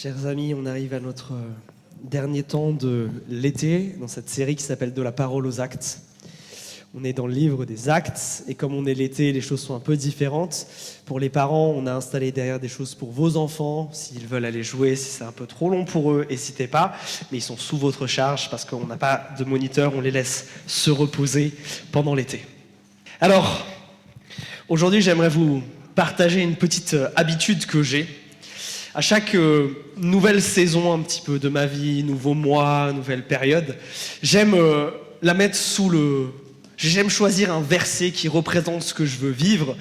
Chers amis, on arrive à notre dernier temps de l'été, dans cette série qui s'appelle « De la parole aux actes ». On est dans le livre des actes, et comme on est l'été, les choses sont un peu différentes. Pour les parents, on a installé derrière des choses pour vos enfants, s'ils veulent aller jouer, si c'est un peu trop long pour eux, n'hésitez pas. Mais ils sont sous votre charge, parce qu'on n'a pas de moniteur, on les laisse se reposer pendant l'été. Alors, aujourd'hui, j'aimerais vous partager une petite habitude que j'ai. À chaque nouvelle saison un petit peu de ma vie, nouveau mois, nouvelle période, j'aime la mettre sous le... J'aime choisir un verset qui représente ce que je veux vivre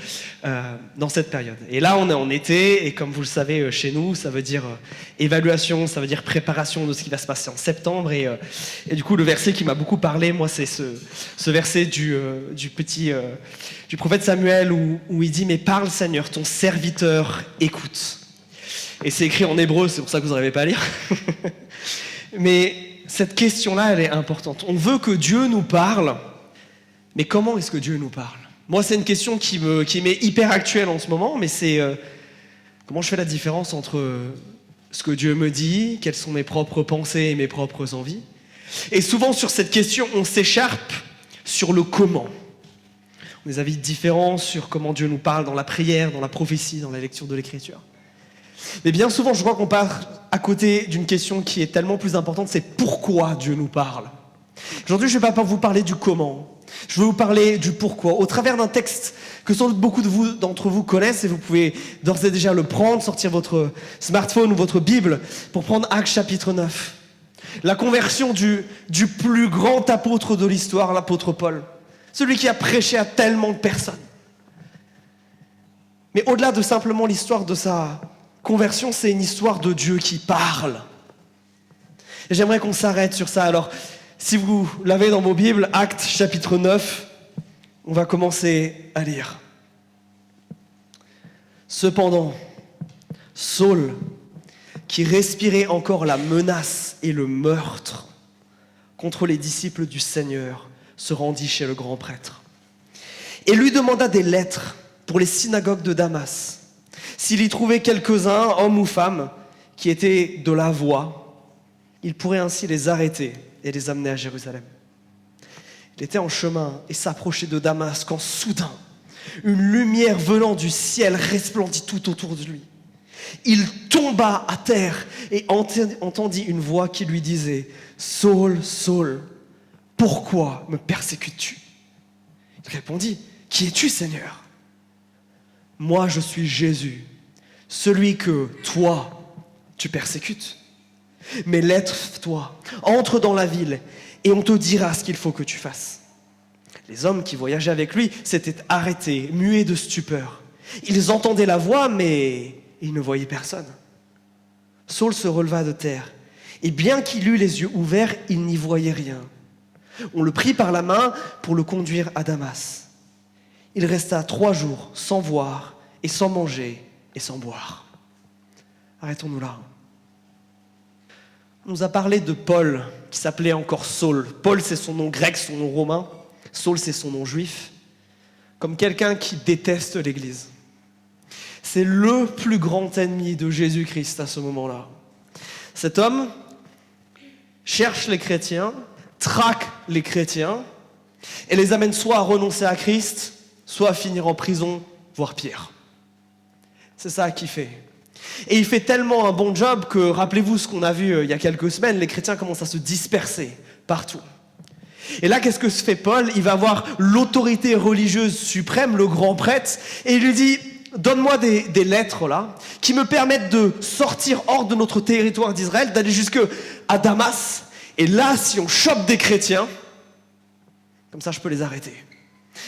dans cette période. Et là, on est en été, et comme vous le savez, chez nous, ça veut dire évaluation, ça veut dire préparation de ce qui va se passer en septembre. Et du coup, le verset qui m'a beaucoup parlé, moi, c'est ce verset du prophète Samuel où il dit « Mais parle, Seigneur, ton serviteur écoute ». Et c'est écrit en hébreu, c'est pour ça que vous n'arrivez pas à lire. Mais cette question-là, elle est importante. On veut que Dieu nous parle, mais comment est-ce que Dieu nous parle ? Moi, c'est une question qui m'est hyper actuelle en ce moment, mais c'est comment je fais la différence entre ce que Dieu me dit, quelles sont mes propres pensées et mes propres envies. Et souvent, sur cette question, on s'écharpe sur le comment. On a des avis différents sur comment Dieu nous parle dans la prière, dans la prophétie, dans la lecture de l'Écriture. Mais bien souvent, je crois qu'on part à côté d'une question qui est tellement plus importante, c'est pourquoi Dieu nous parle. Aujourd'hui, je ne vais pas vous parler du comment, je vais vous parler du pourquoi, au travers d'un texte que sans doute beaucoup d'entre vous connaissent, et vous pouvez d'ores et déjà le prendre, sortir votre smartphone ou votre Bible, pour prendre Actes chapitre 9. La conversion du plus grand apôtre de l'histoire, l'apôtre Paul, celui qui a prêché à tellement de personnes. Mais au-delà de simplement l'histoire de sa conversion, c'est une histoire de Dieu qui parle. Et j'aimerais qu'on s'arrête sur ça. Alors, si vous l'avez dans vos Bibles, Actes chapitre 9, on va commencer à lire. Cependant, Saul, qui respirait encore la menace et le meurtre contre les disciples du Seigneur, se rendit chez le grand prêtre et lui demanda des lettres pour les synagogues de Damas, s'il y trouvait quelques-uns, hommes ou femmes, qui étaient de la voie, il pourrait ainsi les arrêter et les amener à Jérusalem. Il était en chemin et s'approchait de Damas quand soudain, une lumière venant du ciel resplendit tout autour de lui. Il tomba à terre et entendit une voix qui lui disait « Saul, Saul, pourquoi me persécutes-tu » Il répondit « Qui es-tu, Seigneur ?» « Moi, je suis Jésus, celui que toi, tu persécutes. Mais lève-toi, entre dans la ville, et on te dira ce qu'il faut que tu fasses. » Les hommes qui voyageaient avec lui s'étaient arrêtés, muets de stupeur. Ils entendaient la voix, mais ils ne voyaient personne. Saul se releva de terre, et bien qu'il eût les yeux ouverts, il n'y voyait rien. On le prit par la main pour le conduire à Damas. Il resta 3 jours sans voir et sans manger et sans boire. Arrêtons-nous là. On nous a parlé de Paul, qui s'appelait encore Saul. Paul, c'est son nom grec, son nom romain. Saul, c'est son nom juif. Comme quelqu'un qui déteste l'Église. C'est le plus grand ennemi de Jésus-Christ à ce moment-là. Cet homme cherche les chrétiens, traque les chrétiens, et les amène soit à renoncer à Christ, soit à finir en prison, voire pire. C'est ça qu'il fait. Et il fait tellement un bon job que, rappelez-vous ce qu'on a vu il y a quelques semaines, les chrétiens commencent à se disperser partout. Et là, qu'est-ce que se fait Paul ? Il va voir l'autorité religieuse suprême, le grand prêtre, et il lui dit « Donne-moi des lettres là, qui me permettent de sortir hors de notre territoire d'Israël, d'aller jusque à Damas, et là, si on chope des chrétiens, comme ça je peux les arrêter. »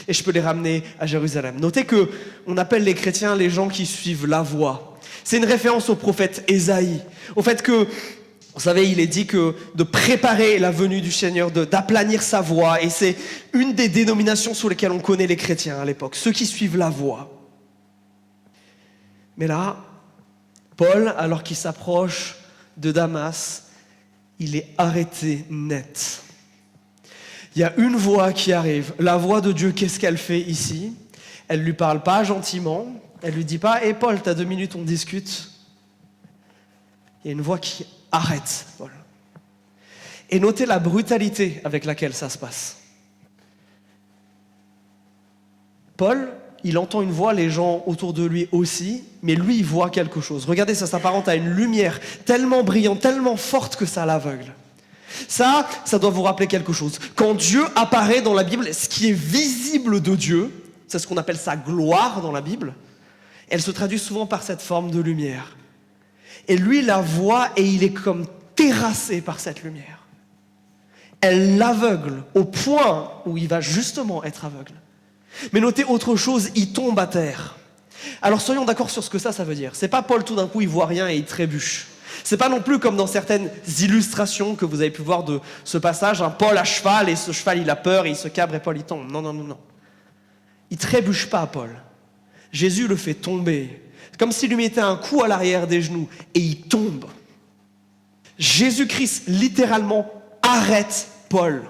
Et je peux les ramener à Jérusalem. Notez qu'on appelle les chrétiens les gens qui suivent la voie. C'est une référence au prophète Ésaïe. Au fait que, vous savez, il est dit que de préparer la venue du Seigneur, d'aplanir sa voie. Et c'est une des dénominations sous lesquelles on connaît les chrétiens à l'époque. Ceux qui suivent la voie. Mais là, Paul, alors qu'il s'approche de Damas, il est arrêté net. Il y a une voix qui arrive. La voix de Dieu, qu'est-ce qu'elle fait ici ? Elle ne lui parle pas gentiment. Elle ne lui dit pas « Hé Paul, t'as 2 minutes, on discute. » Il y a une voix qui arrête Paul. Et notez la brutalité avec laquelle ça se passe. Paul, il entend une voix, les gens autour de lui aussi, mais lui, il voit quelque chose. Regardez, ça s'apparente à une lumière tellement brillante, tellement forte que ça l'aveugle. Ça doit vous rappeler quelque chose. Quand Dieu apparaît dans la Bible, ce qui est visible de Dieu, c'est ce qu'on appelle sa gloire dans la Bible, elle se traduit souvent par cette forme de lumière. Et lui la voit et il est comme terrassé par cette lumière. Elle l'aveugle au point où il va justement être aveugle. Mais notez autre chose, il tombe à terre. Alors soyons d'accord sur ce que ça veut dire. C'est pas Paul tout d'un coup il voit rien et il trébuche. C'est pas non plus comme dans certaines illustrations que vous avez pu voir de ce passage, un Paul à cheval et ce cheval il a peur et il se cabre et Paul il tombe. Non. Il trébuche pas Paul. Jésus le fait tomber. C'est comme s'il lui mettait un coup à l'arrière des genoux et il tombe. Jésus-Christ littéralement arrête Paul.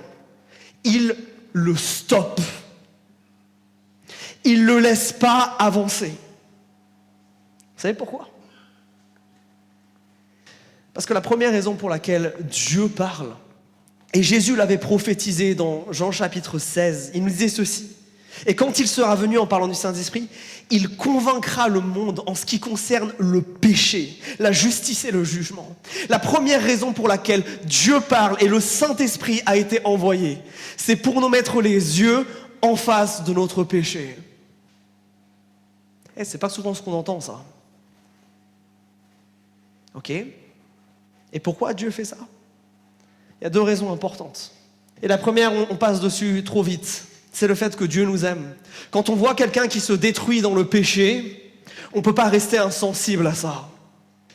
Il le stoppe. Il ne le laisse pas avancer. Vous savez pourquoi ? Parce que la première raison pour laquelle Dieu parle, et Jésus l'avait prophétisé dans Jean chapitre 16, il nous disait ceci. Et quand il sera venu en parlant du Saint-Esprit, il convaincra le monde en ce qui concerne le péché, la justice et le jugement. La première raison pour laquelle Dieu parle et le Saint-Esprit a été envoyé, c'est pour nous mettre les yeux en face de notre péché. C'est pas souvent ce qu'on entend, ça. Ok ? Et pourquoi Dieu fait ça ? Il y a deux raisons importantes. Et la première, on passe dessus trop vite. C'est le fait que Dieu nous aime. Quand on voit quelqu'un qui se détruit dans le péché, on ne peut pas rester insensible à ça.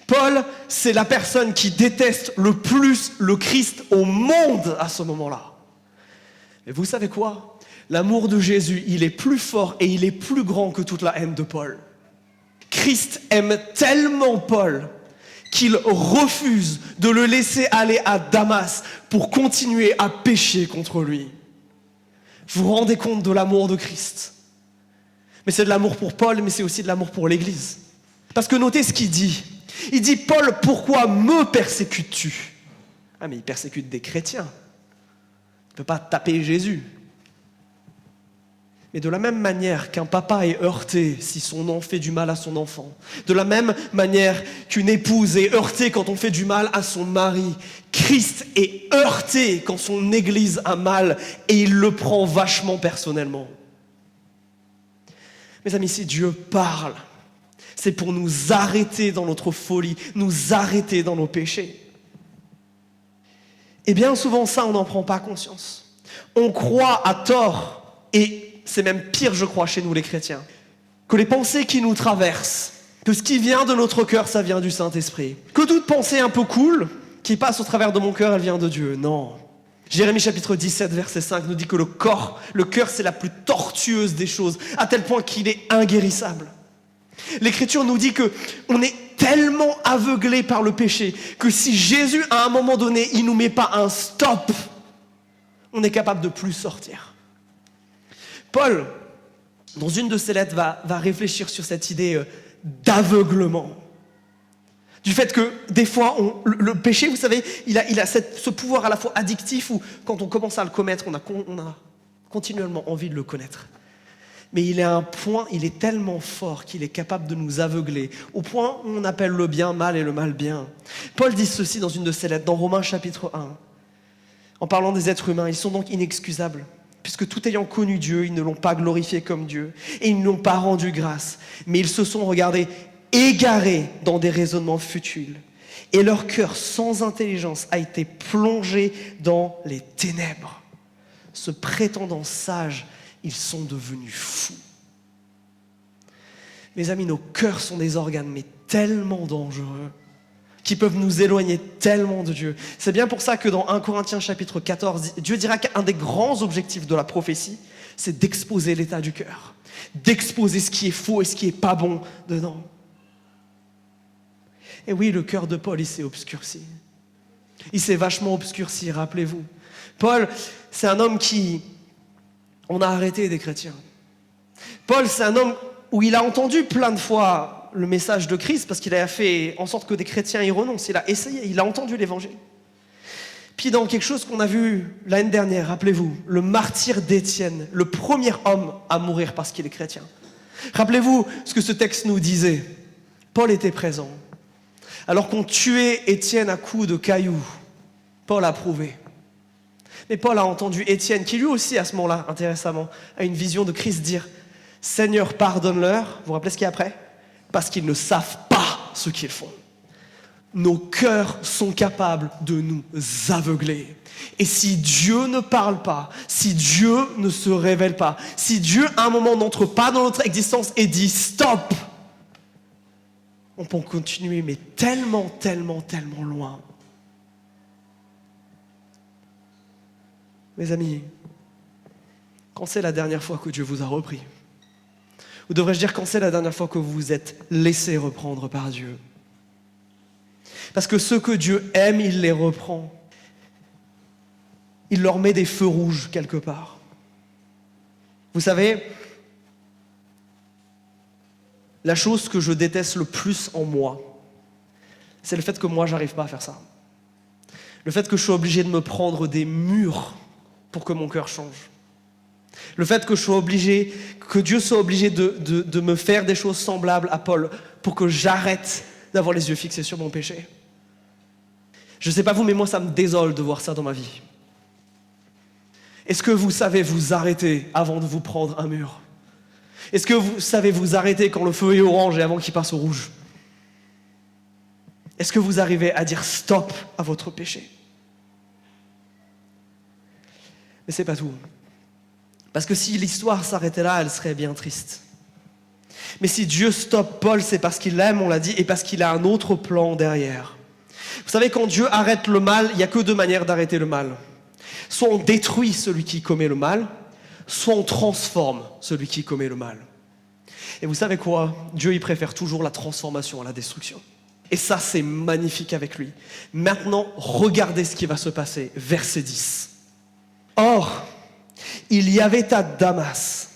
Paul, c'est la personne qui déteste le plus le Christ au monde à ce moment-là. Mais vous savez quoi ? L'amour de Jésus, il est plus fort et il est plus grand que toute la haine de Paul. Christ aime tellement Paul qu'il refuse de le laisser aller à Damas pour continuer à pécher contre lui. Vous vous rendez compte de l'amour de Christ ? Mais c'est de l'amour pour Paul, mais c'est aussi de l'amour pour l'Église. Parce que notez ce qu'il dit. Il dit, Paul, pourquoi me persécutes-tu ? Ah, mais il persécute des chrétiens. Il ne peut pas taper Jésus. Mais de la même manière qu'un papa est heurté si son enfant fait du mal à son enfant, de la même manière qu'une épouse est heurtée quand on fait du mal à son mari, Christ est heurté quand son Église a mal et il le prend vachement personnellement. Mes amis, si Dieu parle, c'est pour nous arrêter dans notre folie, nous arrêter dans nos péchés. Et bien souvent ça, on n'en prend pas conscience. On croit à tort, et c'est même pire, je crois, chez nous les chrétiens, que les pensées qui nous traversent, que ce qui vient de notre cœur, ça vient du Saint-Esprit. Que toute pensée un peu cool, qui passe au travers de mon cœur, elle vient de Dieu. Non. Jérémie chapitre 17, verset 5 nous dit que le cœur, c'est la plus tortueuse des choses, à tel point qu'il est inguérissable. L'Écriture nous dit qu'on est tellement aveuglé par le péché que si Jésus, à un moment donné, il ne nous met pas un stop, on est capable de plus sortir. Paul, dans une de ses lettres, va réfléchir sur cette idée d'aveuglement. Du fait que, des fois, le péché, vous savez, il a ce pouvoir à la fois addictif où, quand on commence à le commettre, on a continuellement envie de le connaître. Mais il est à un point, il est tellement fort qu'il est capable de nous aveugler, au point où on appelle le bien mal et le mal bien. Paul dit ceci dans une de ses lettres, dans Romains chapitre 1. En parlant des êtres humains, ils sont donc inexcusables. Puisque tout ayant connu Dieu, ils ne l'ont pas glorifié comme Dieu, et ils ne l'ont pas rendu grâce, mais ils se sont, regardez, égarés dans des raisonnements futiles. Et leur cœur sans intelligence a été plongé dans les ténèbres. Se prétendant sages, ils sont devenus fous. Mes amis, nos cœurs sont des organes, mais tellement dangereux, qui peuvent nous éloigner tellement de Dieu. C'est bien pour ça que dans 1 Corinthiens chapitre 14, Dieu dira qu'un des grands objectifs de la prophétie, c'est d'exposer l'état du cœur, d'exposer ce qui est faux et ce qui est pas bon dedans. Et oui, le cœur de Paul, il s'est obscurci. Il s'est vachement obscurci, rappelez-vous. Paul, c'est un homme qui... On a arrêté des chrétiens. Paul, c'est un homme où il a entendu plein de fois le message de Christ parce qu'il a fait en sorte que des chrétiens y renoncent. Il a essayé, il a entendu l'évangile. Puis dans quelque chose qu'on a vu l'année dernière, rappelez-vous, le martyre d'Étienne, le premier homme à mourir parce qu'il est chrétien. Rappelez-vous ce que ce texte nous disait. Paul était présent. Alors qu'on tuait Étienne à coups de cailloux, Paul a prouvé. Mais Paul a entendu Étienne, qui lui aussi à ce moment-là, intéressamment, a une vision de Christ dire « Seigneur, pardonne-leur », vous vous rappelez ce qu'il y a après ? Parce qu'ils ne savent pas ce qu'ils font. Nos cœurs sont capables de nous aveugler. Et si Dieu ne parle pas, si Dieu ne se révèle pas, si Dieu à un moment n'entre pas dans notre existence et dit « Stop !» on peut continuer, mais tellement loin. Mes amis, quand c'est la dernière fois que Dieu vous a repris ? Ou devrais-je dire quand c'est la dernière fois que vous vous êtes laissé reprendre par Dieu ? Parce que ceux que Dieu aime, il les reprend. Il leur met des feux rouges quelque part. Vous savez, la chose que je déteste le plus en moi, c'est le fait que moi, j'arrive pas à faire ça. Le fait que je sois obligé de me prendre des murs pour que mon cœur change. Le fait que Dieu soit obligé de me faire des choses semblables à Paul pour que j'arrête d'avoir les yeux fixés sur mon péché. Je ne sais pas vous, mais moi ça me désole de voir ça dans ma vie. Est-ce que vous savez vous arrêter avant de vous prendre un mur ? Est-ce que vous savez vous arrêter quand le feu est orange et avant qu'il passe au rouge ? Est-ce que vous arrivez à dire stop à votre péché ? Mais c'est pas tout. Parce que si l'histoire s'arrêtait là, elle serait bien triste. Mais si Dieu stoppe Paul, c'est parce qu'il l'aime, on l'a dit, et parce qu'il a un autre plan derrière. Vous savez, quand Dieu arrête le mal, il n'y a que deux manières d'arrêter le mal. Soit on détruit celui qui commet le mal, soit on transforme celui qui commet le mal. Et vous savez quoi ? Dieu, il préfère toujours la transformation à la destruction. Et ça, c'est magnifique avec lui. Maintenant, regardez ce qui va se passer. Verset 10. Or, il y avait à Damas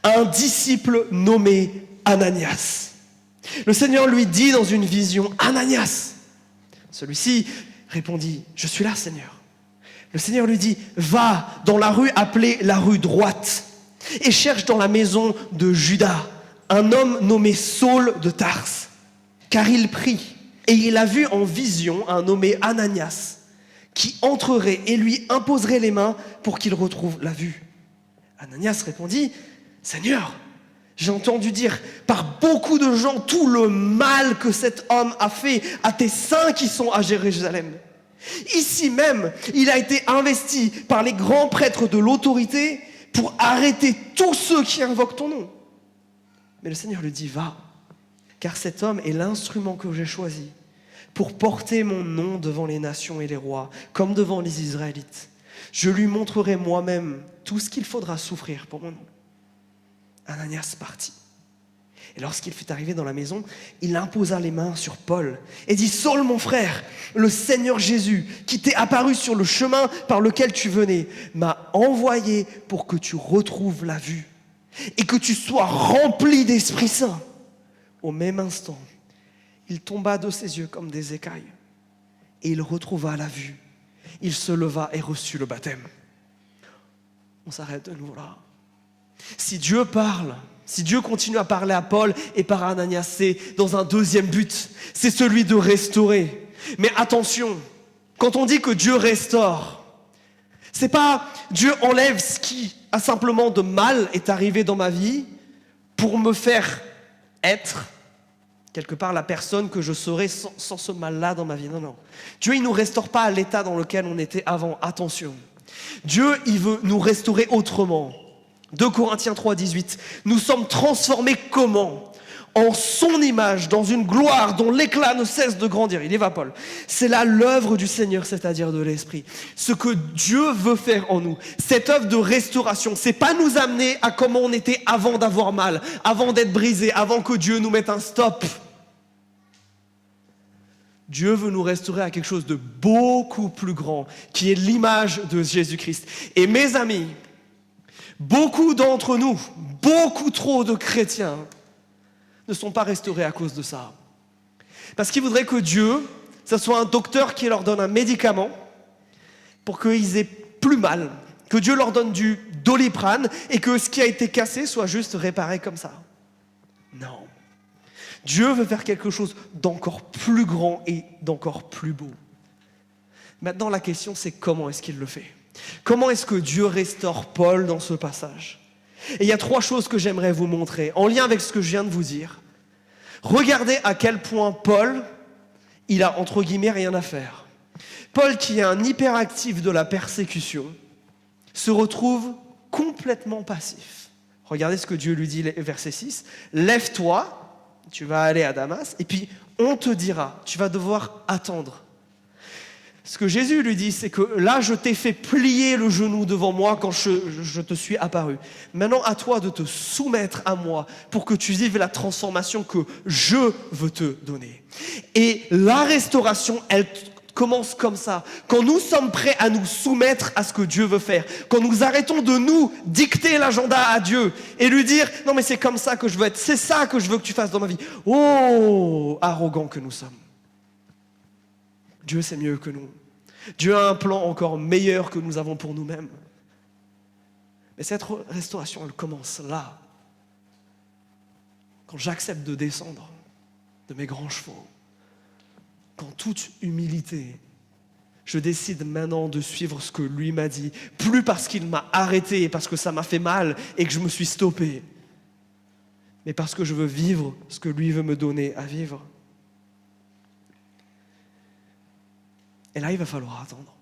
un disciple nommé Ananias. Le Seigneur lui dit dans une vision, « Ananias !» Celui-ci répondit, « Je suis là, Seigneur. » Le Seigneur lui dit, « Va dans la rue appelée la rue droite et cherche dans la maison de Judas un homme nommé Saul de Tarse, car il prie et il a vu en vision un nommé Ananias qui entrerait et lui imposerait les mains pour qu'il retrouve la vue. » Ananias répondit, « Seigneur, j'ai entendu dire par beaucoup de gens tout le mal que cet homme a fait à tes saints qui sont à Jérusalem. Ici même, il a été investi par les grands prêtres de l'autorité pour arrêter tous ceux qui invoquent ton nom. » Mais le Seigneur lui dit, « Va, car cet homme est l'instrument que j'ai choisi pour porter mon nom devant les nations et les rois, comme devant les Israélites. Je lui montrerai moi-même tout ce qu'il faudra souffrir pour mon nom. » Ananias partit. Et lorsqu'il fut arrivé dans la maison, il imposa les mains sur Paul et dit, « Saul, mon frère, le Seigneur Jésus, qui t'est apparu sur le chemin par lequel tu venais, m'a envoyé pour que tu retrouves la vue et que tu sois rempli d'Esprit Saint. » Au même instant, il tomba de ses yeux comme des écailles et il retrouva la vue. Il se leva et reçut le baptême. On s'arrête de nouveau là. Si Dieu parle, si Dieu continue à parler à Paul et par Ananias, c'est dans un deuxième but, c'est celui de restaurer. Mais attention, quand on dit que Dieu restaure, c'est pas Dieu enlève ce qui a simplement de mal est arrivé dans ma vie pour me faire être quelque part la personne que je serai sans ce mal-là dans ma vie. Non, non. Dieu, il ne nous restaure pas à l'état dans lequel on était avant. Attention. Dieu, il veut nous restaurer autrement. 2 Corinthiens 3, 18. Nous sommes transformés comment ? En son image, dans une gloire dont l'éclat ne cesse de grandir. Il y va, Paul. C'est là l'œuvre du Seigneur, c'est-à-dire de l'Esprit. Ce que Dieu veut faire en nous, cette œuvre de restauration, c'est pas nous amener à comment on était avant d'avoir mal, avant d'être brisé, avant que Dieu nous mette un stop. Dieu veut nous restaurer à quelque chose de beaucoup plus grand, qui est l'image de Jésus-Christ. Et mes amis, beaucoup d'entre nous, beaucoup trop de chrétiens, ne sont pas restaurés à cause de ça. Parce qu'ils voudraient que Dieu, ce soit un docteur qui leur donne un médicament pour qu'ils aient plus mal, que Dieu leur donne du Doliprane et que ce qui a été cassé soit juste réparé comme ça. Non. Dieu veut faire quelque chose d'encore plus grand et d'encore plus beau. Maintenant, la question, c'est comment est-ce qu'il le fait? Comment est-ce que Dieu restaure Paul dans ce passage? Et il y a 3 choses que j'aimerais vous montrer, en lien avec ce que je viens de vous dire. Regardez à quel point Paul, il a entre guillemets rien à faire. Paul, qui est un hyperactif de la persécution, se retrouve complètement passif. Regardez ce que Dieu lui dit, verset 6. Lève-toi, tu vas aller à Damas, et puis on te dira, tu vas devoir attendre. Ce que Jésus lui dit, c'est que là, je t'ai fait plier le genou devant moi quand je te suis apparu. Maintenant, à toi de te soumettre à moi pour que tu vives la transformation que je veux te donner. Et la restauration, elle commence comme ça. Quand nous sommes prêts à nous soumettre à ce que Dieu veut faire, quand nous arrêtons de nous dicter l'agenda à Dieu et lui dire « Non mais c'est comme ça que je veux être, c'est ça que je veux que tu fasses dans ma vie. » Oh, arrogant que nous sommes. Dieu c'est mieux que nous. Dieu a un plan encore meilleur que nous avons pour nous-mêmes. Mais cette restauration, elle commence là. Quand j'accepte de descendre de mes grands chevaux, qu'en toute humilité, je décide maintenant de suivre ce que lui m'a dit, plus parce qu'il m'a arrêté et parce que ça m'a fait mal et que je me suis stoppé, mais parce que je veux vivre ce que lui veut me donner à vivre. Et là, il va falloir attendre.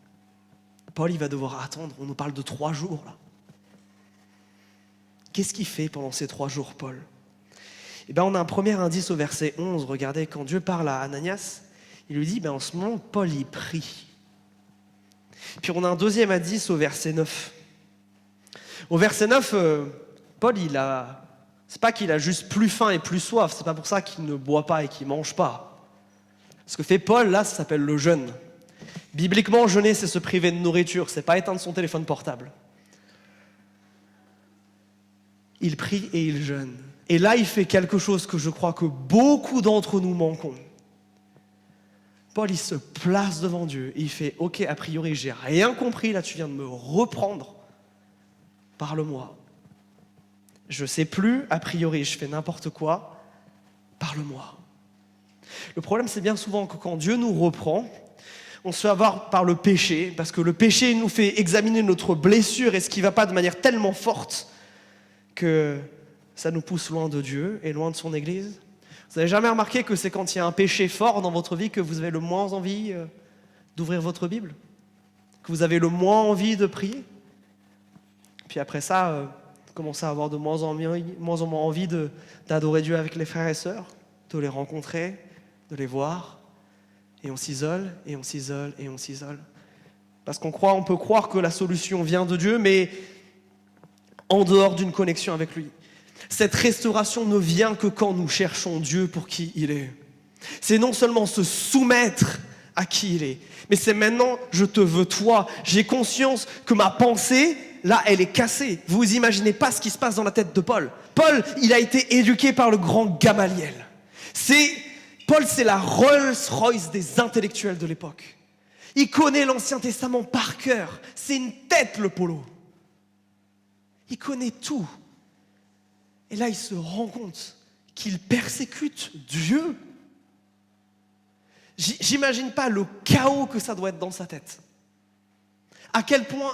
Paul, il va devoir attendre. On nous parle de 3 jours, là. Qu'est-ce qu'il fait pendant ces 3 jours, Paul? Eh bien, on a un premier indice au verset 11. Regardez, quand Dieu parle à Ananias, il lui dit, en ce moment, Paul, il prie. Puis on a un deuxième indice au verset 9. Au verset 9, Paul, c'est pas qu'il a juste plus faim et plus soif. C'est pas pour ça qu'il ne boit pas et qu'il ne mange pas. Ce que fait Paul, là, ça s'appelle le jeûne. Bibliquement, jeûner, c'est se priver de nourriture, c'est pas éteindre son téléphone portable. Il prie et il jeûne. Et là, il fait quelque chose que je crois que beaucoup d'entre nous manquons. Paul, il se place devant Dieu et il fait « Ok, a priori, j'ai rien compris, là tu viens de me reprendre. Parle-moi. Je sais plus, a priori, je fais n'importe quoi. Parle-moi. » Le problème, c'est bien souvent que quand Dieu nous reprend, on se fait avoir par le péché, parce que le péché nous fait examiner notre blessure et ce qui ne va pas de manière tellement forte que ça nous pousse loin de Dieu et loin de son Église. Vous n'avez jamais remarqué que c'est quand il y a un péché fort dans votre vie que vous avez le moins envie d'ouvrir votre Bible? Que vous avez le moins envie de prier? Puis après ça, vous commencez à avoir de moins en moins envie d'adorer Dieu avec les frères et sœurs, de les rencontrer, de les voir. Et on s'isole, et on s'isole, et on s'isole. Parce on peut croire que la solution vient de Dieu, mais en dehors d'une connexion avec lui. Cette restauration ne vient que quand nous cherchons Dieu pour qui il est. C'est non seulement se soumettre à qui il est, mais c'est maintenant, je te veux toi. J'ai conscience que ma pensée, là, elle est cassée. Vous imaginez pas ce qui se passe dans la tête de Paul. Paul, il a été éduqué par le grand Gamaliel. Paul, c'est la Rolls-Royce des intellectuels de l'époque. Il connaît l'Ancien Testament par cœur. C'est une tête, le polo. Il connaît tout. Et là, il se rend compte qu'il persécute Dieu. J'imagine pas le chaos que ça doit être dans sa tête. À quel point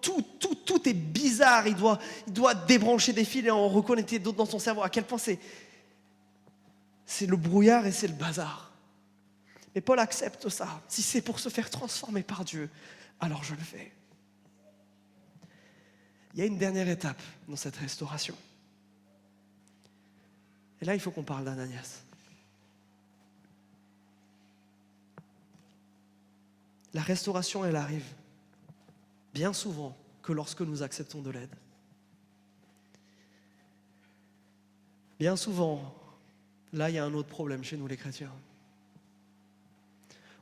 tout est bizarre. Il doit débrancher des fils et en reconnecter d'autres dans son cerveau. À quel point c'est le brouillard et c'est le bazar. Mais Paul accepte ça. Si c'est pour se faire transformer par Dieu, alors je le fais. Il y a une dernière étape dans cette restauration. Et là, il faut qu'on parle d'Ananias. La restauration, elle arrive bien souvent que lorsque nous acceptons de l'aide. Bien souvent, là, il y a un autre problème chez nous, les chrétiens.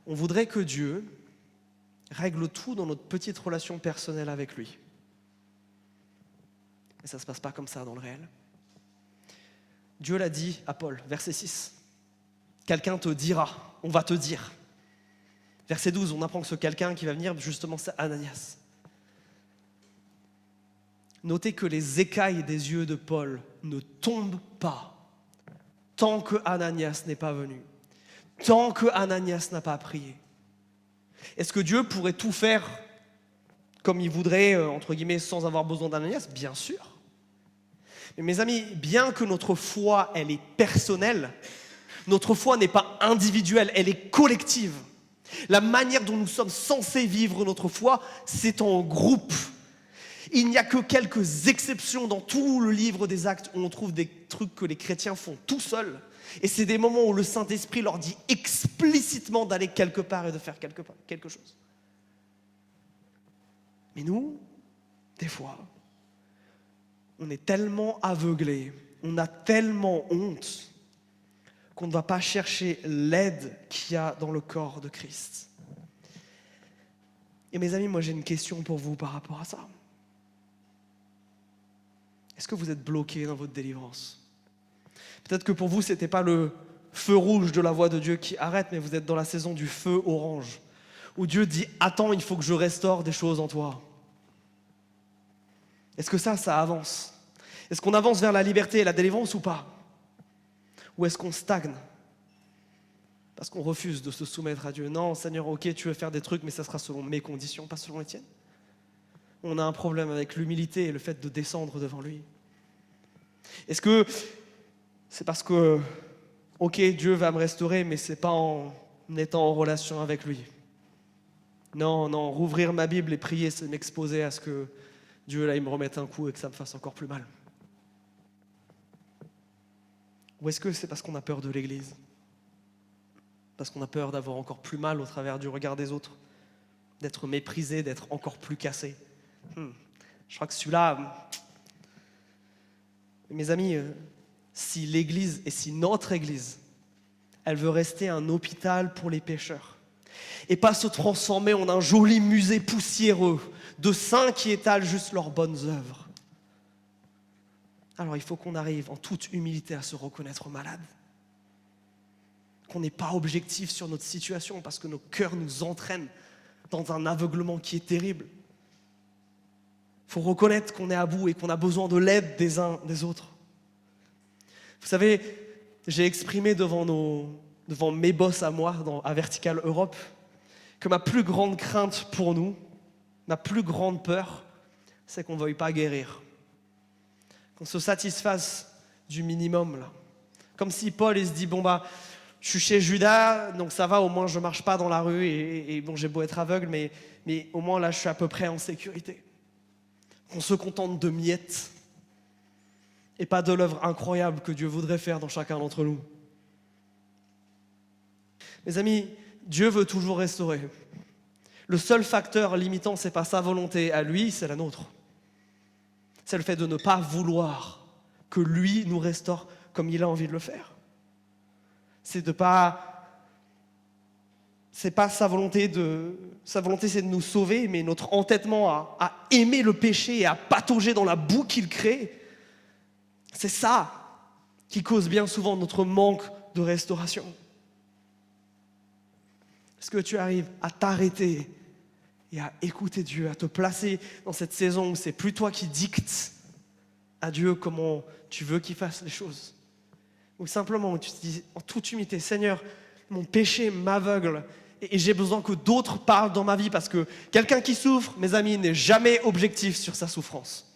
On voudrait que Dieu règle tout dans notre petite relation personnelle avec lui. Mais ça ne se passe pas comme ça dans le réel. Dieu l'a dit à Paul, verset 6. Quelqu'un te dira, on va te dire. Verset 12, on apprend que ce quelqu'un qui va venir, justement, c'est Ananias. Notez que les écailles des yeux de Paul ne tombent pas tant que Ananias n'est pas venu, tant que Ananias n'a pas prié. Est-ce que Dieu pourrait tout faire comme il voudrait, entre guillemets, sans avoir besoin d'Ananias? Bien sûr. Mais mes amis, bien que notre foi, elle est personnelle, notre foi n'est pas individuelle, elle est collective. La manière dont nous sommes censés vivre notre foi, c'est en groupe. Il n'y a que quelques exceptions dans tout le livre des Actes où on trouve des trucs que les chrétiens font tout seuls. Et c'est des moments où le Saint-Esprit leur dit explicitement d'aller quelque part et de faire quelque chose. Mais nous, des fois, on est tellement aveuglés, on a tellement honte qu'on ne va pas chercher l'aide qu'il y a dans le corps de Christ. Et mes amis, moi j'ai une question pour vous par rapport à ça. Est-ce que vous êtes bloqués dans votre délivrance? Peut-être que pour vous, ce n'était pas le feu rouge de la voix de Dieu qui arrête, mais vous êtes dans la saison du feu orange, où Dieu dit « Attends, il faut que je restaure des choses en toi ». Est-ce que ça avance? Est-ce qu'on avance vers la liberté et la délivrance ou pas? Ou est-ce qu'on stagne? Parce qu'on refuse de se soumettre à Dieu. Non, Seigneur, ok, tu veux faire des trucs, mais ça sera selon mes conditions, pas selon les tiennes. On a un problème avec l'humilité et le fait de descendre devant lui. Est-ce que c'est parce que, ok, Dieu va me restaurer, mais c'est pas en étant en relation avec lui? Non, rouvrir ma Bible et prier, c'est m'exposer à ce que Dieu, là, il me remette un coup et que ça me fasse encore plus mal. Ou est-ce que c'est parce qu'on a peur de l'Église? Parce qu'on a peur d'avoir encore plus mal au travers du regard des autres, d'être méprisé, d'être encore plus cassé. Je crois que celui-là... Mes amis, si l'Église et si notre Église, elle veut rester un hôpital pour les pécheurs et pas se transformer en un joli musée poussiéreux de saints qui étalent juste leurs bonnes œuvres, alors il faut qu'on arrive en toute humilité à se reconnaître malade, qu'on n'est pas objectif sur notre situation parce que nos cœurs nous entraînent dans un aveuglement qui est terrible. Il faut reconnaître qu'on est à bout et qu'on a besoin de l'aide des uns des autres. Vous savez, j'ai exprimé devant mes boss à moi, à Vertical Europe, que ma plus grande crainte pour nous, ma plus grande peur, c'est qu'on ne veuille pas guérir. Qu'on se satisfasse du minimum, là. Comme si Paul, il se dit, je suis chez Judas, donc ça va, au moins je ne marche pas dans la rue, et bon, j'ai beau être aveugle, mais au moins là, je suis à peu près en sécurité. Qu'on se contente de miettes, et pas de l'œuvre incroyable que Dieu voudrait faire dans chacun d'entre nous. Mes amis, Dieu veut toujours restaurer. Le seul facteur limitant, ce n'est pas sa volonté à lui, c'est la nôtre. C'est le fait de ne pas vouloir que lui nous restaure comme il a envie de le faire. C'est pas sa volonté, c'est de nous sauver, mais notre entêtement à aimer le péché et à patauger dans la boue qu'il crée, c'est ça qui cause bien souvent notre manque de restauration. Est-ce que tu arrives à t'arrêter et à écouter Dieu, à te placer dans cette saison où c'est plus toi qui dictes à Dieu comment tu veux qu'il fasse les choses? Ou simplement où tu te dis en toute humilité, Seigneur, mon péché m'aveugle et j'ai besoin que d'autres parlent dans ma vie parce que quelqu'un qui souffre, mes amis, n'est jamais objectif sur sa souffrance.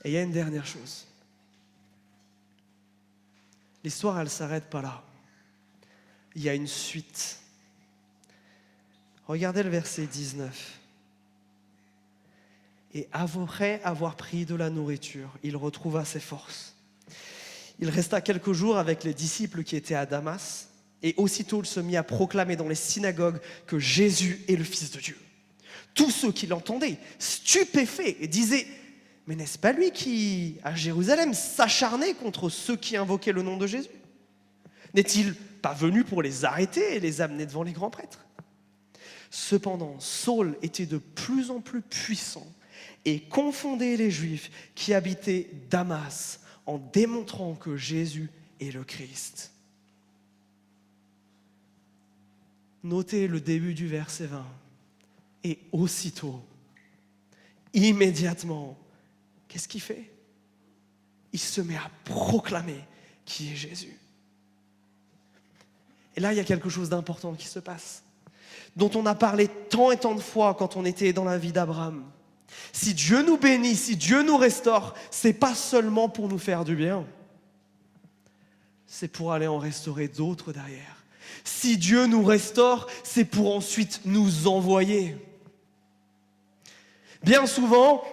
Et il y a une dernière chose. L'histoire, elle ne s'arrête pas là. Il y a une suite. Regardez le verset 19. Et après avoir pris de la nourriture, il retrouva ses forces. Il resta quelques jours avec les disciples qui étaient à Damas, et aussitôt il se mit à proclamer dans les synagogues que Jésus est le Fils de Dieu. Tous ceux qui l'entendaient, stupéfaits, disaient: mais n'est-ce pas lui qui, à Jérusalem, s'acharnait contre ceux qui invoquaient le nom de Jésus? N'est-il pas venu pour les arrêter et les amener devant les grands prêtres? Cependant, Saul était de plus en plus puissant et confondez les Juifs qui habitaient Damas en démontrant que Jésus est le Christ. Notez le début du verset 20. Et aussitôt, immédiatement, qu'est-ce qu'il fait? Il se met à proclamer qui est Jésus. Et là, il y a quelque chose d'important qui se passe, dont on a parlé tant et tant de fois quand on était dans la vie d'Abraham. Si Dieu nous bénit, si Dieu nous restaure, c'est pas seulement pour nous faire du bien, c'est pour aller en restaurer d'autres derrière. Si Dieu nous restaure, c'est pour ensuite nous envoyer. Bien souvent,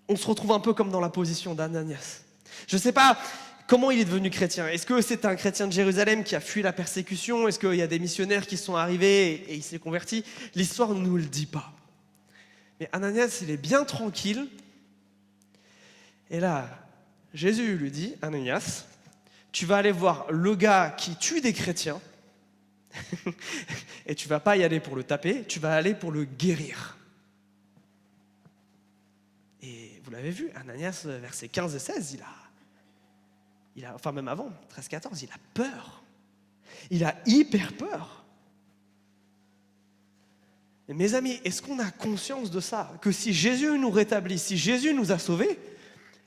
on se retrouve un peu comme dans la position d'Ananias. Je ne sais pas comment il est devenu chrétien. Est-ce que c'est un chrétien de Jérusalem qui a fui la persécution? Est-ce qu'il y a des missionnaires qui sont arrivés et il s'est converti? L'histoire ne nous le dit pas. Mais Ananias, il est bien tranquille. Et là, Jésus lui dit, Ananias, tu vas aller voir le gars qui tue des chrétiens et tu ne vas pas y aller pour le taper, tu vas aller pour le guérir. Et vous l'avez vu, Ananias, versets 15 et 16, enfin même avant, 13-14, il a peur. Il a hyper peur. Et mes amis, est-ce qu'on a conscience de ça? Que si Jésus nous rétablit, si Jésus nous a sauvés,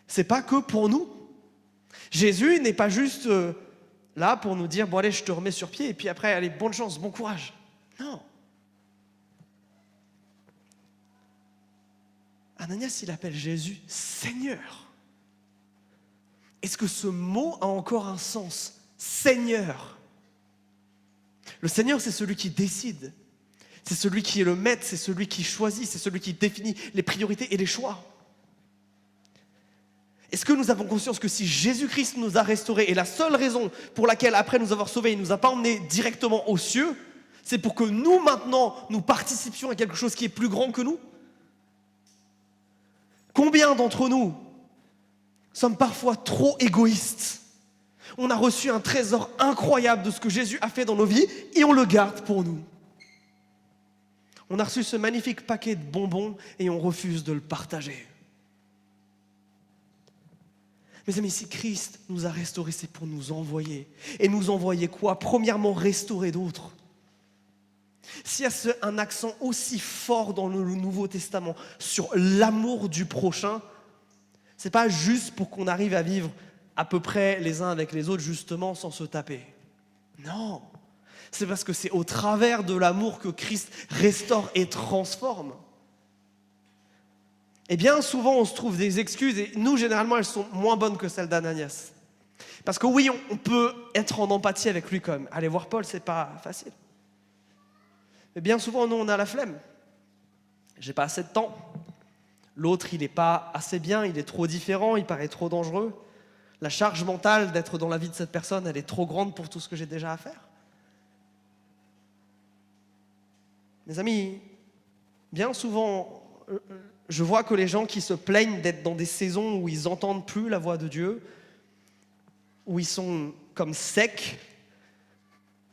c'est pas que pour nous. Jésus n'est pas juste là pour nous dire, bon allez, je te remets sur pied, et puis après, allez, bonne chance, bon courage. Non. Ananias, il appelle Jésus Seigneur. Est-ce que ce mot a encore un sens? Seigneur. Le Seigneur, c'est celui qui décide. C'est celui qui est le maître, c'est celui qui choisit, c'est celui qui définit les priorités et les choix. Est-ce que nous avons conscience que si Jésus-Christ nous a restaurés, et la seule raison pour laquelle, après nous avoir sauvés, il ne nous a pas emmenés directement aux cieux, c'est pour que nous, maintenant, nous participions à quelque chose qui est plus grand que nous? Combien d'entre nous sommes parfois trop égoïstes? On a reçu un trésor incroyable de ce que Jésus a fait dans nos vies et on le garde pour nous. On a reçu ce magnifique paquet de bonbons et on refuse de le partager. Mes amis, si Christ nous a restaurés, c'est pour nous envoyer. Et nous envoyer quoi? Premièrement, restaurer d'autres. S'il y a un accent aussi fort dans le Nouveau Testament sur l'amour du prochain, c'est pas juste pour qu'on arrive à vivre à peu près les uns avec les autres, justement, sans se taper. Non, c'est parce que c'est au travers de l'amour que Christ restaure et transforme. Et bien souvent, on se trouve des excuses, et nous, généralement, elles sont moins bonnes que celles d'Ananias. Parce que oui, on peut être en empathie avec lui quand même. Aller voir Paul, c'est pas facile. Mais bien souvent, nous, on a la flemme. J'ai pas assez de temps. L'autre, il n'est pas assez bien, il est trop différent, il paraît trop dangereux. La charge mentale d'être dans la vie de cette personne, elle est trop grande pour tout ce que j'ai déjà à faire. Mes amis, bien souvent, je vois que les gens qui se plaignent d'être dans des saisons où ils n'entendent plus la voix de Dieu, où ils sont comme secs,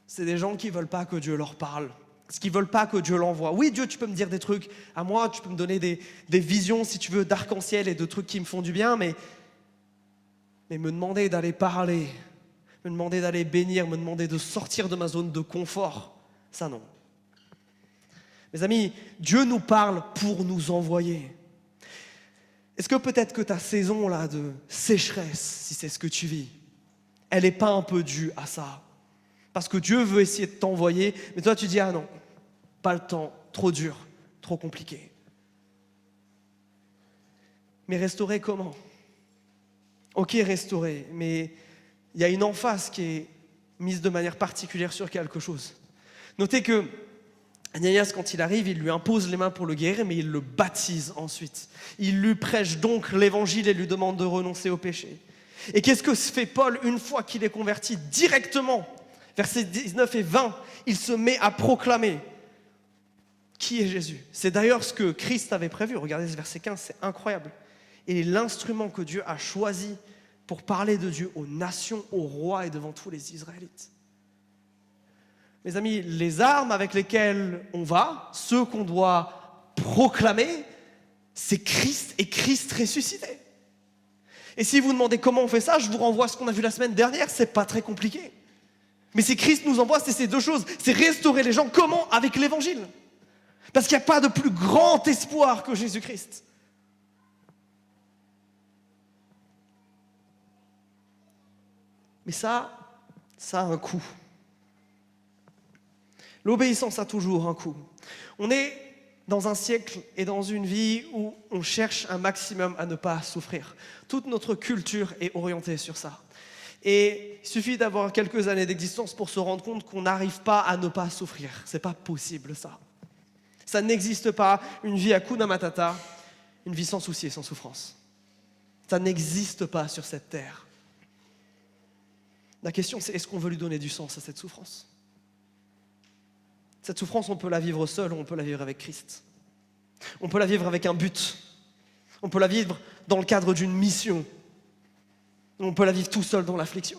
c'est des gens qui ne veulent pas que Dieu leur parle. Parce qu'ils ne veulent pas que Dieu l'envoie. Oui, Dieu, tu peux me dire des trucs à moi, tu peux me donner des visions, si tu veux, d'arc-en-ciel et de trucs qui me font du bien, mais me demander d'aller parler, me demander d'aller bénir, me demander de sortir de ma zone de confort, ça non. Mes amis, Dieu nous parle pour nous envoyer. Est-ce que peut-être que ta saison là de sécheresse, si c'est ce que tu vis, elle n'est pas un peu due à ça? Parce que Dieu veut essayer de t'envoyer, mais toi tu dis, ah non, pas le temps, trop dur, trop compliqué. Mais restaurer comment? Ok, restaurer, mais il y a une emphase qui est mise de manière particulière sur quelque chose. Notez que Ananias, quand il arrive, il lui impose les mains pour le guérir, mais il le baptise ensuite. Il lui prêche donc l'évangile et lui demande de renoncer au péché. Et qu'est-ce que fait Paul une fois qu'il est converti? Directement, versets 19 et 20, il se met à proclamer qui est Jésus. C'est d'ailleurs ce que Christ avait prévu. Regardez ce verset 15, c'est incroyable. Et l'instrument que Dieu a choisi pour parler de Dieu aux nations, aux rois et devant tous les Israélites. Mes amis, les armes avec lesquelles on va, ceux qu'on doit proclamer, c'est Christ et Christ ressuscité. Et si vous demandez comment on fait ça, je vous renvoie à ce qu'on a vu la semaine dernière, c'est pas très compliqué. Mais si Christ nous envoie, c'est ces deux choses. C'est restaurer les gens. Comment? Avec l'évangile. Parce qu'il n'y a pas de plus grand espoir que Jésus-Christ. Mais ça a un coût. L'obéissance a toujours un coût. On est dans un siècle et dans une vie où on cherche un maximum à ne pas souffrir. Toute notre culture est orientée sur ça. Et il suffit d'avoir quelques années d'existence pour se rendre compte qu'on n'arrive pas à ne pas souffrir. C'est pas possible, ça. Ça n'existe pas, une vie à Hakuna Matata, une vie sans souci et sans souffrance. Ça n'existe pas sur cette terre. La question, c'est est-ce qu'on veut lui donner du sens à cette souffrance? Cette souffrance, on peut la vivre seule ou on peut la vivre avec Christ. On peut la vivre avec un but. On peut la vivre dans le cadre d'une mission. On peut la vivre tout seul dans l'affliction.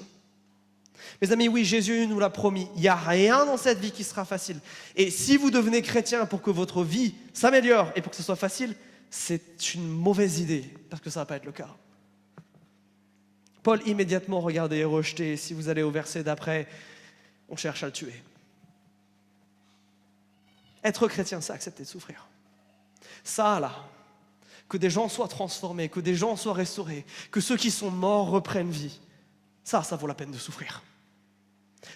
Mes amis, oui, Jésus nous l'a promis. Il n'y a rien dans cette vie qui sera facile. Et si vous devenez chrétien pour que votre vie s'améliore et pour que ce soit facile, c'est une mauvaise idée, parce que ça ne va pas être le cas. Paul immédiatement regardez et rejeté. Si vous allez au verset d'après, on cherche à le tuer. Être chrétien, c'est accepter de souffrir. Ça, là, que des gens soient transformés, que des gens soient restaurés, que ceux qui sont morts reprennent vie, ça vaut la peine de souffrir.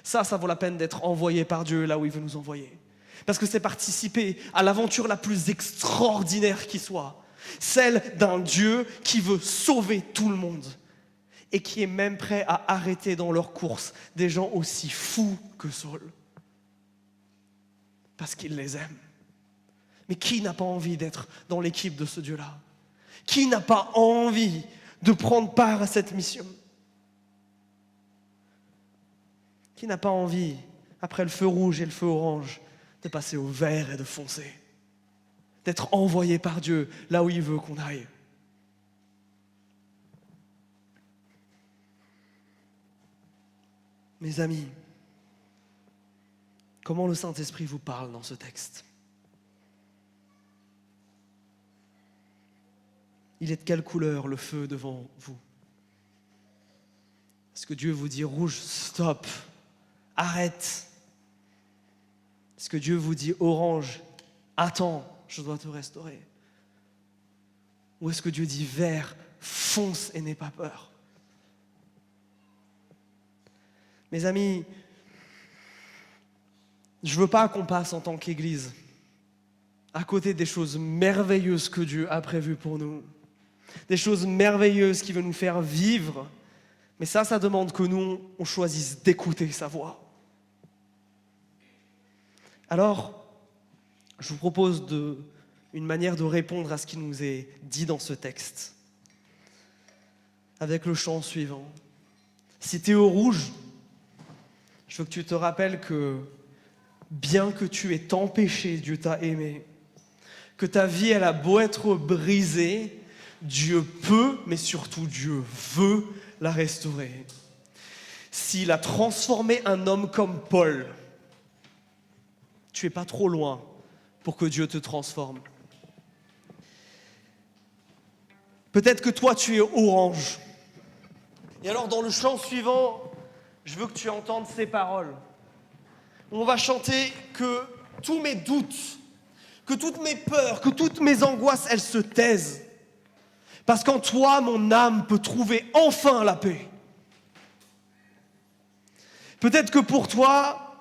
Ça vaut la peine d'être envoyé par Dieu là où il veut nous envoyer. Parce que c'est participer à l'aventure la plus extraordinaire qui soit, celle d'un Dieu qui veut sauver tout le monde et qui est même prêt à arrêter dans leur course des gens aussi fous que Saul. Parce qu'il les aime. Mais qui n'a pas envie d'être dans l'équipe de ce Dieu-là? Qui n'a pas envie de prendre part à cette mission? Qui n'a pas envie, après le feu rouge et le feu orange, de passer au vert et de foncer? D'être envoyé par Dieu là où il veut qu'on aille. Mes amis, comment le Saint-Esprit vous parle dans ce texte? Il est de quelle couleur le feu devant vous? Est-ce que Dieu vous dit rouge, stop, arrête? Est-ce que Dieu vous dit orange, attends, je dois te restaurer? Ou est-ce que Dieu dit vert, fonce et n'aie pas peur? Mes amis, je ne veux pas qu'on passe en tant qu'Église à côté des choses merveilleuses que Dieu a prévues pour nous. Des choses merveilleuses qu'il veut nous faire vivre. Mais ça demande que nous, on choisisse d'écouter sa voix. Alors, je vous propose une manière de répondre à ce qui nous est dit dans ce texte. Avec le chant suivant. Si tu es au rouge, je veux que tu te rappelles que bien que tu aies tant péché, Dieu t'a aimé. Que ta vie, elle a beau être brisée, Dieu peut, mais surtout Dieu veut la restaurer. S'il a transformé un homme comme Paul, tu n'es pas trop loin pour que Dieu te transforme. Peut-être que toi, tu es orange. Et alors, dans le chant suivant, je veux que tu entendes ces paroles. On va chanter que tous mes doutes, que toutes mes peurs, que toutes mes angoisses, elles se taisent. Parce qu'en toi, mon âme peut trouver enfin la paix. Peut-être que pour toi,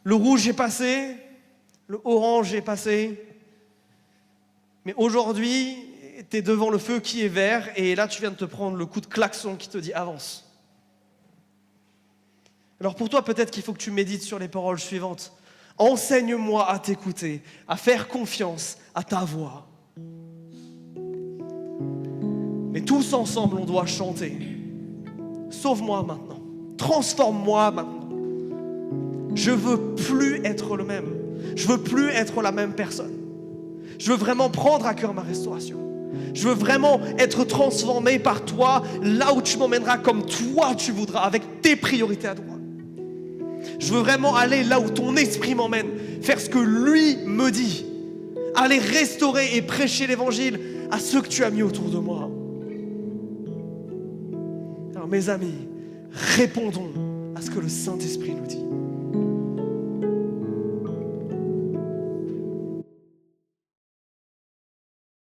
le rouge est passé, le orange est passé, mais aujourd'hui, tu es devant le feu qui est vert, et là, tu viens de te prendre le coup de klaxon qui te dit « avance ». Alors pour toi, peut-être qu'il faut que tu médites sur les paroles suivantes. Enseigne-moi à t'écouter, à faire confiance à ta voix. Mais tous ensemble, on doit chanter. Sauve-moi maintenant. Transforme-moi maintenant. Je veux plus être le même. Je veux plus être la même personne. Je veux vraiment prendre à cœur ma restauration. Je veux vraiment être transformé par toi, là où tu m'emmèneras comme toi tu voudras, avec tes priorités à toi. Je veux vraiment aller là où ton esprit m'emmène, faire ce que lui me dit, aller restaurer et prêcher l'évangile à ceux que tu as mis autour de moi. Alors mes amis, répondons à ce que le Saint-Esprit nous dit.